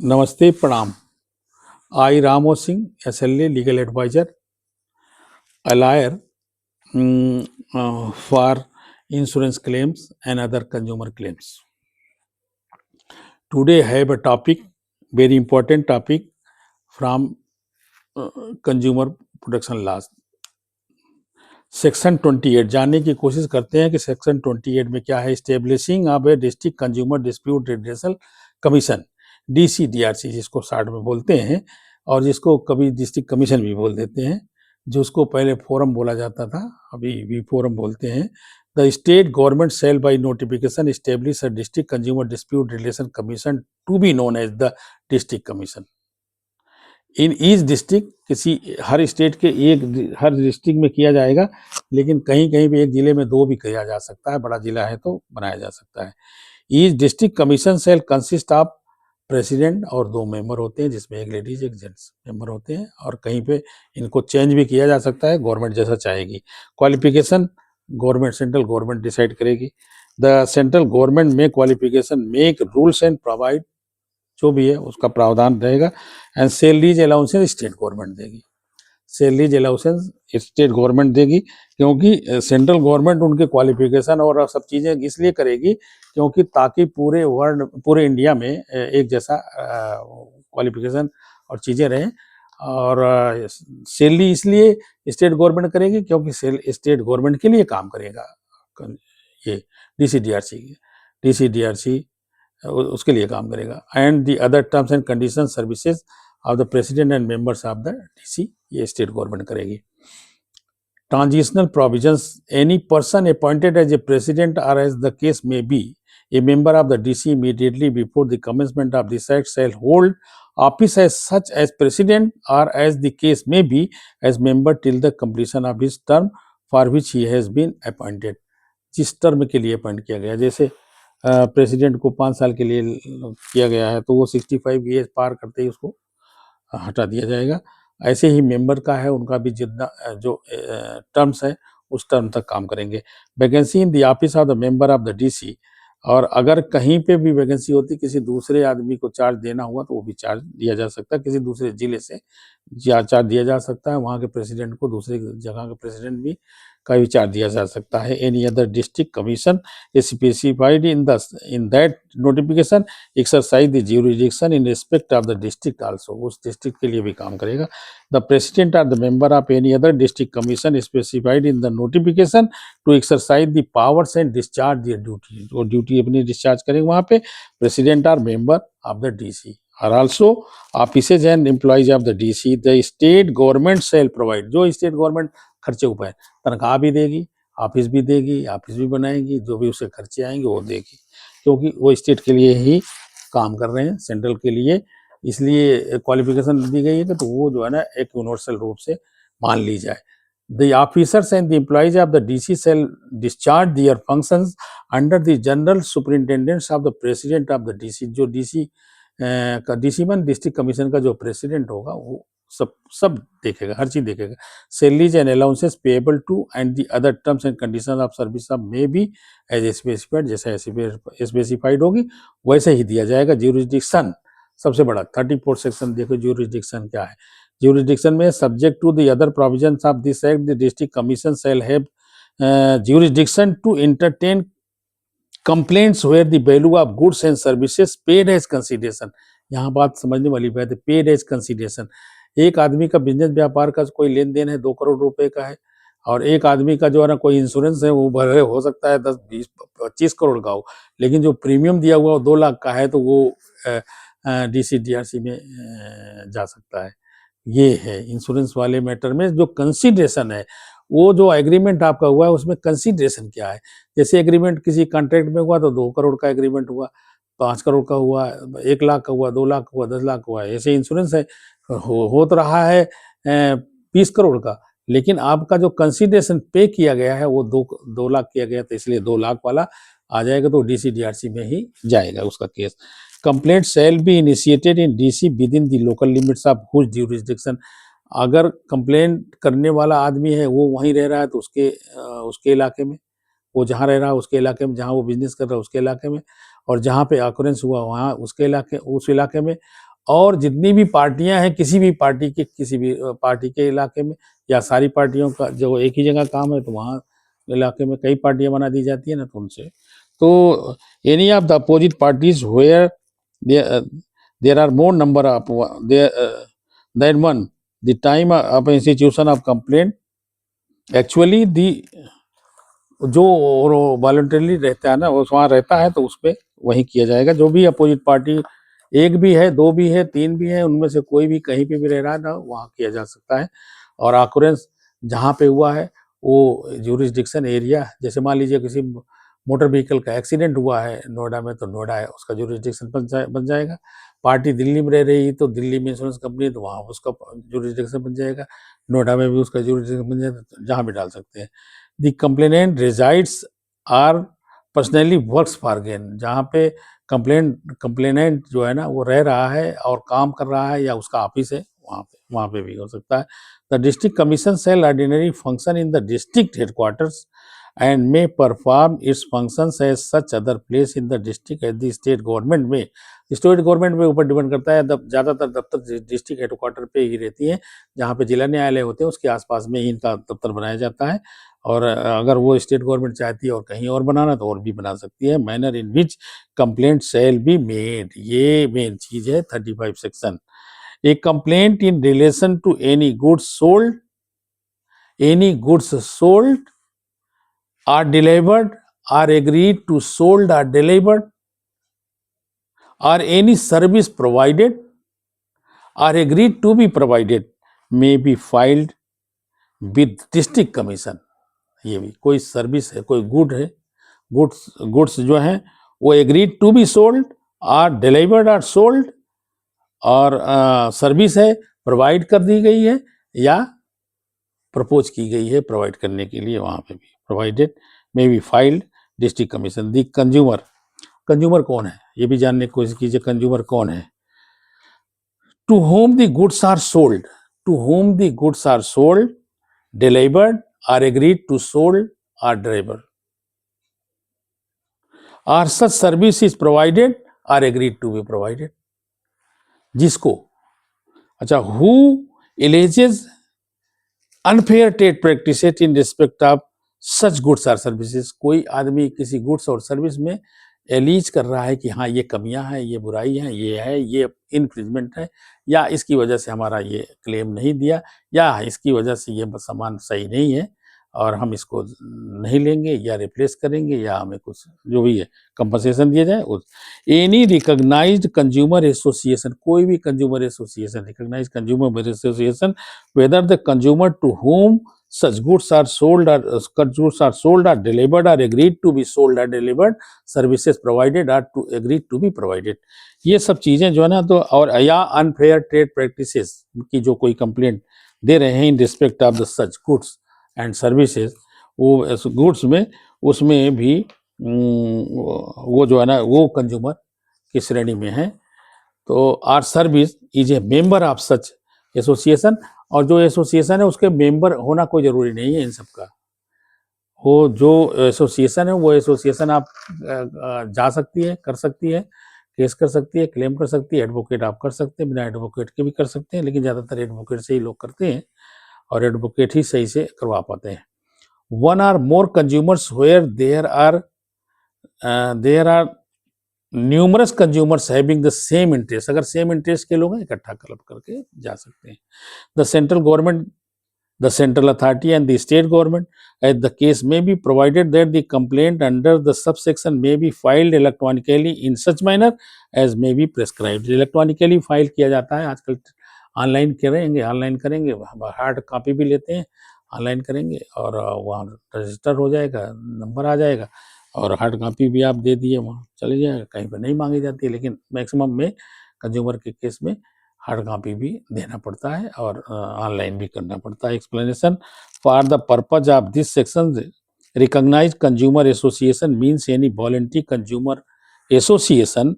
नमस्ते, प्रणाम। I Ramo Singh, SLA, legal advisor, a lawyer for insurance claims and other consumer claims. Today I have a topic, very important topic from consumer protection laws. Section 28 जानने की कोशिश करते हैं कि section 28 में क्या है। Establishing of A district consumer dispute redressal commission, DCDRC जिसको शॉर्ट में बोलते हैं, और जिसको कभी डिस्ट्रिक्ट कमीशन भी बोल देते हैं, जो उसको पहले फोरम बोला जाता था, अभी भी फोरम बोलते हैं। The state government shall by notification establish a district consumer dispute relation commission to be known as the district commission in each district. किसी हर स्टेट के हर डिस्ट्रिक्ट में किया जाएगा, लेकिन कहीं कहीं भी एक जिले में दो भी किया जा सकता है, बड़ा जिला है तो बनाया जा सकता है। Each district commission shall consist of president और 2 मेंबर होते हैं, जिसमें एक लेडीज एक जेंट्स मेंबर होते हैं, और कहीं पे इनको चेंज भी किया जा सकता है, गवर्नमेंट जैसा चाहेगी। Qualification government, central government decide करेगी। द सेंट्रल गवर्नमेंट में qualification make rules and provide, जो भी है उसका प्रावधान रहेगा। And salaries allowances state government देगी। सैलरीज अलाउंसेस स्टेट गवर्नमेंट देगी, क्योंकि सेंट्रल गवर्नमेंट उनके क्वालिफिकेशन और सब चीज़ें इसलिए करेगी क्योंकि ताकि पूरे इंडिया में एक जैसा क्वालिफिकेशन और चीज़ें रहें। और सैलरी इसलिए स्टेट गवर्नमेंट करेगी क्योंकि स्टेट गवर्नमेंट के लिए काम करेगा ये DCDRC उसके लिए काम करेगा। And the other terms and condition services of the president and members of the DC, ये स्टेट गवर्नमेंट करेगी। Transitional provisions, any person appointed as a president और as the case may be a member of the DC immediately before the commencement of this act shall hold office as such as president or as the case may be as member till the completion of his term for which he has been appointed। जिस term के लिए appoint किया गया, जैसे president को 5 साल के लिए किया गया है तो वो 65 ईयर्स पार करते ही उसको हटा दिया जाएगा। ऐसे ही मेंबर का है, उनका भी जितना जो टर्म्स है उस टर्म तक काम करेंगे। Vacancy in the office of the member of the DC, और अगर कहीं पे भी वैकेंसी होती, किसी दूसरे आदमी को चार्ज देना हुआ तो वो भी चार्ज दिया जा सकता है, किसी दूसरे जिले से चार्ज दिया जा सकता है, वहाँ के प्रेसिडेंट को दूसरे जगह के प्रेसिडेंट भी का भी चार्ज दिया जा सकता है। Any other district commission specified in that notification exercise the jurisdiction in respect of the district also, उस डिस्ट्रिक्ट के लिए भी काम करेगा। The president or the member of any other district commission specified in the notification to exercise the powers and discharge their duty, और duty अपनी discharge करेंगे वहाँ पे। President or member of the DC are also offices and employees of the DC, the state government shall provide, जो state government खर्चे उपाय, तनख्वाह भी देगी, ऑफिस भी देगी, ऑफिस भी बनाएगी, जो भी उसके खर्चे आएंगे वो देगी, क्योंकि वो स्टेट के लिए ही काम कर रहे हैं, सेंट्रल के लिए, इसलिए क्वालिफिकेशन दी गई है कि तो वो जो है ना एक यूनिवर्सल रूप से मान ली जाए। The officers and the employees of the DC shall discharge their functions under the general superintendence of the president of the DC, जो DC वन डिस्ट्रिक्ट कमीशन का जो प्रेसिडेंट होगा वो सब देखेगा, हर चीज देखेगा। Salaries and allowances payable to and the other terms and conditions of service of may be as specified, जैसे स्पेसिफाइड होगी वैसे ही दिया जाएगा। ज्यूरिसडिक्शन सबसे बड़ा 34 सेक्शन देखो, ज्यूरिसडिक्शन क्या है। ज्यूरिसडिक्शन में subject to the other provisions of this act the district commission shall have jurisdiction to entertain complaints where the value of goods and services paid as consideration. यहाँ बात समझने वाली बात है, पेड एज कंसीडरेशन। एक आदमी का बिजनेस व्यापार का कोई लेन देन है 2 करोड़ रुपए का है, और एक आदमी का जो है ना कोई इंश्योरेंस है वो भले हो सकता है 10, 20, 25 करोड़ का हो, लेकिन जो प्रीमियम दिया हुआ 2 लाख का है तो वो DCDRC में जा सकता है। ये है इंश्योरेंस वाले मैटर में जो कंसीडरेशन है, वो जो एग्रीमेंट आपका हुआ है उसमें कंसीडरेशन क्या है। जैसे एग्रीमेंट किसी कॉन्ट्रैक्ट में हुआ तो 2 करोड़ का एग्रीमेंट हुआ, 5 करोड़ का हुआ, 1 लाख का हुआ, 2 लाख का हुआ, 10 लाख का हुआ। ऐसे इंश्योरेंस है हो तो रहा है 20 करोड़ का, लेकिन आपका जो कंसीडरेशन पे किया गया है वो 2 लाख किया गया, तो इसलिए 2 लाख वाला आ जाएगा, तो DCDRC में ही जाएगा उसका केस। Complaint shall be initiated in DC within the local limits of whose jurisdiction. अगर कंप्लेंट करने वाला आदमी है वो वहीं रह रहा है तो उसके इलाके में, वो जहाँ रह रहा है उसके इलाके में, जहाँ वो बिजनेस कर रहा है उसके इलाके में, और जहाँ पे ऑकरेंस हुआ वहाँ उस इलाके में, और जितनी भी पार्टियां हैं किसी भी पार्टी के इलाके में, या सारी पार्टियों का जो एक ही जगह काम है तो वहाँ इलाके में कई पार्टियां बना दी जाती है ना, तो उनसे तो any of the opposite parties where there are more number of than one the time of institution of complaint actually the जो वॉलंटरली रहता है ना वो वहाँ रहता है तो उस पर वही किया जाएगा। जो भी अपोजिट पार्टी एक भी है, दो भी है, तीन भी है, उनमें से कोई भी कहीं पे भी रह रहा है ना वहाँ किया जा सकता है। और ऑकरेंस जहाँ पे हुआ है वो ज्यूरिसडिक्शन एरिया, जैसे मान लीजिए किसी मोटर व्हीकल का एक्सीडेंट हुआ है नोएडा में, तो नोएडा है उसका ज्यूरिसडिक्शन बन जाएगा। पार्टी दिल्ली में रह रही तो दिल्ली में इंश्योरेंस कंपनी तो वहाँ उसका ज्यूरिसडिक्शन बन जाएगा, नोएडा में भी उसका ज्यूरिसडिक्शन बन जाएगा, जहाँ भी डाल सकते हैं। The complainant resides or personally works for gain, जहाँ पे कंप्लेनेंट जो है ना वो रह रहा है और काम कर रहा है या उसका ऑफिस है वहाँ पे भी हो सकता है। The district commission shall ordinary function in the district headquarters and may perform its functions as such other place in the district as the state government में। स्टेट गवर्नमेंट में ऊपर डिपेंड करता है, ज़्यादातर दफ्तर डिस्ट्रिक्ट हेडक्वार्टर पे ही रहती हैं, जहाँ पे जिला न्यायालय होते हैं उसके आसपास में ही इनका दफ्तर बनाया जाता है। और अगर वो स्टेट गवर्नमेंट चाहती है और कहीं और बनाना तो और भी बना सकती है। Manner in which complaint shall be made, ये मेन चीज़ है 35 section. A complaint in relation to any goods sold are delivered, are agreed to sold or delivered, or any service provided or agreed to be provided may be filed with district commission। ये भी कोई service है, कोई good है, goods जो हैं वो agreed to be sold और डिलीवर्ड और सोल्ड, और सर्विस है प्रोवाइड कर दी गई है या प्रपोज की गई है प्रोवाइड करने के लिए, वहाँ पे भी provided may be filed district commission. The consumer कौन है ये भी जानने की कोशिश कीजिए। कंज्यूमर कौन है? To whom the goods are sold, delivered or agreed to sold or delivered, or such service is provided or agreed to be provided. जिसको अच्छा who alleges unfair trade practices in respect of such goods or services, कोई आदमी किसी goods और service में allies कर रहा है कि हाँ ये कमियां हैं, ये बुराई है, ये इन्फ्रिंजमेंट है, या इसकी वजह से हमारा ये क्लेम नहीं दिया, या इसकी वजह से ये सामान सही नहीं है और हम इसको नहीं लेंगे या रिप्लेस करेंगे या हमें कुछ जो भी है कंपनसेशन दिया जाए। उस एनी रिकॉग्नाइज्ड कंज्यूमर एसोसिएशन, कोई भी consumer association, recognised consumer association, whether the consumer to whom such goods are sold or delivered or agreed to be sold or delivered, services provided or to agreed to be provided, ये सब चीजें जो है ना, तो और या unfair trade practices की जो कोई कंप्लेंट दे रहे हैं इन respect of the such goods and services, वो गुड्स में उसमें भी वो जो है ना वो कंज्यूमर की श्रेणी में है। तो or service is a member of such association, और जो एसोसिएशन है उसके मेंबर होना कोई जरूरी नहीं है इन सब का। वो जो एसोसिएशन है वो एसोसिएशन आप जा सकती है, कर सकती है, केस कर सकती है, क्लेम कर सकती है, एडवोकेट आप कर सकते हैं, बिना एडवोकेट के भी कर सकते हैं, लेकिन ज़्यादातर एडवोकेट से ही लोग करते हैं और एडवोकेट ही सही से करवा पाते हैं। One or more consumers where there are numerous consumers having the same interest, अगर सेम इंटरेस्ट के लोग हैं इकट्ठा क्लब करके जा सकते हैं। The central government, the central authority and the state government, as the case may be, provided that the complaint under the subsection may be filed electronically in such manner as may be prescribed। Electronically file किया जाता है आजकल, online करेंगे, hard copy भी लेते हैं, online करेंगे और वहाँ रजिस्टर हो जाएगा, नंबर आ जाएगा और हार्ड कॉपी भी आप दे दिए वहाँ चले जाएगा, कहीं पर नहीं मांगी जाती है, लेकिन मैक्सिमम में कंज्यूमर के केस में हार्ड कॉपी भी देना पड़ता है और ऑनलाइन भी करना पड़ता है। Explanation for the purpose of this section, recognise consumer association means any voluntary consumer association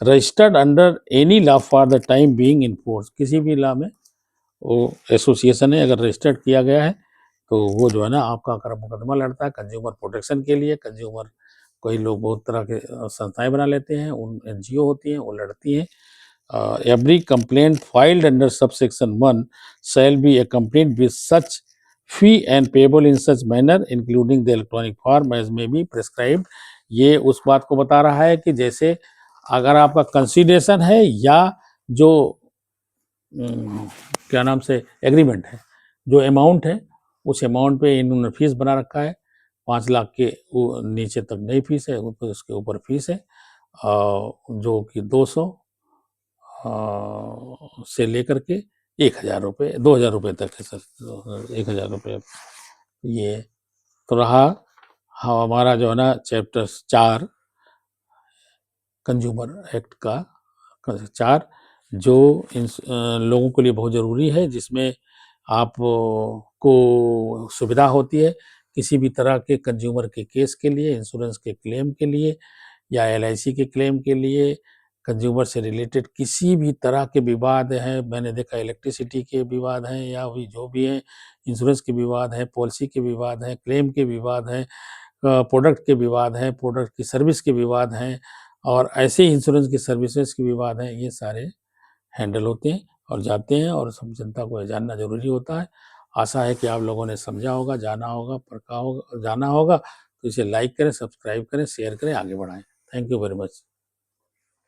registered under any law for the time being in force, किसी भी लॉ में वो एसोसिएशन है अगर रजिस्टर्ड किया गया है तो वो जो है ना आपका अगर मुकदमा लड़ता है कंज्यूमर प्रोटेक्शन के लिए। कंज्यूमर कोई लोग बहुत तरह के संस्थाएं बना लेते हैं, उन NGO होती हैं वो लड़ती हैं every complaint filed under subsection 1 shall be accompanied with such fee and payable in such manner including the electronic form as may be prescribed। ये उस बात को बता रहा है कि जैसे अगर आपका कंसिडरेशन है या जो क्या नाम से एग्रीमेंट है, जो अमाउंट है उस अमाउंट पे इन्होंने फीस बना रखा है, 5 लाख के नीचे तक नहीं फीस है, उसके ऊपर फीस है जो कि 200 से लेकर के 1000 रुपये 2000 रुपये तक है सर, 1000 रुपये। ये तो रहा हमारा जो है ना चैप्टर 4 कंज्यूमर एक्ट का 4 जो इन लोगों के लिए बहुत ज़रूरी है, जिसमें आप को सुविधा होती है किसी भी तरह के कंज्यूमर के केस के लिए, इंश्योरेंस के क्लेम के लिए या एलआईसी के क्लेम के लिए, कंज्यूमर से रिलेटेड किसी भी तरह के विवाद हैं, मैंने देखा इलेक्ट्रिसिटी के विवाद हैं या भी जो भी हैं, इंश्योरेंस के विवाद हैं, पॉलिसी के विवाद हैं, क्लेम के विवाद हैं, प्रोडक्ट के विवाद हैं, प्रोडक्ट की सर्विस के विवाद हैं और ऐसे ही इंश्योरेंस की सर्विसेज के विवाद हैं, ये सारे हैंडल होते हैं और जाते हैं और सब जनता को जानना ज़रूरी होता है। आशा है कि आप लोगों ने समझा होगा, जाना होगा, परखा होगा, जाना होगा, तो इसे लाइक करें, सब्सक्राइब करें, शेयर करें, आगे बढ़ाएँ। Thank you very much.